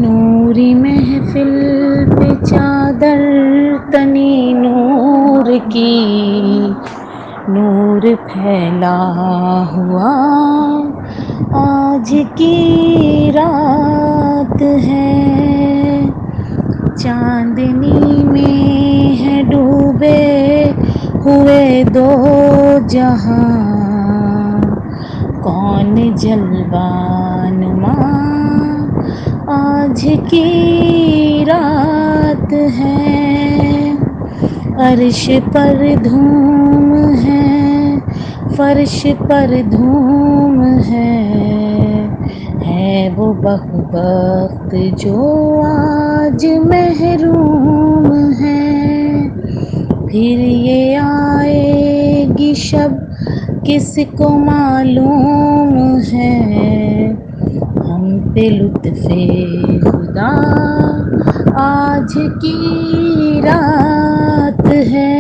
نوری محفل پہ چادر تنی نور کی، نور پھیلا ہوا آج کی رات ہے، چاندنی میں ہے ڈوبے ہوئے دو جہاں، کون جلوہ نما آج کی رات ہے، عرش پر دھوم ہے فرش پر دھوم ہے وہ بخت جو آج محروم ہے، پھر یہ آئے گی شب کس کو معلوم ہے، ہم پہ لطف خدا آج کی رات ہے،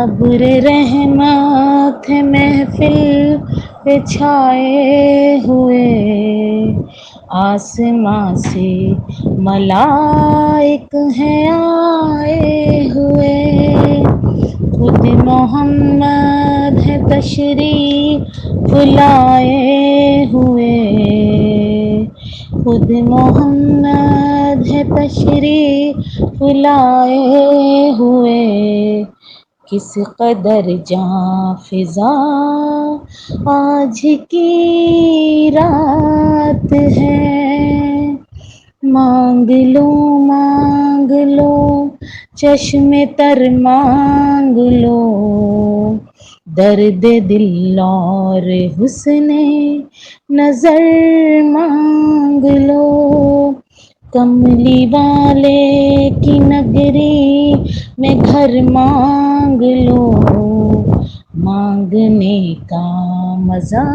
ابر رحمت ہے محفل پہ چھائے ہوئے، آسماں سے ملائک ہیں آئے ہوئے، خود محمد ہے تشریف لائے ہوئے، خود محمد ہے تشریف لائے ہوئے، کس قدر جاں فضا آج کی رات ہے، مانگ لو چشم تر مانگ لو، درد دل اور حسن نظر مانگ لو، کملی والے کی نگری میں گھر مانگ لو، مانگنے کا مزہ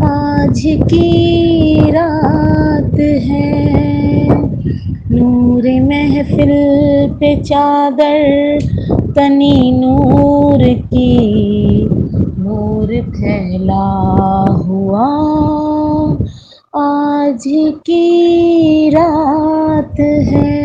آج کی رات ہے، نور محفل پہ چادر تنی نور کی، نور پھیلا ہوا آج کی رات ہے۔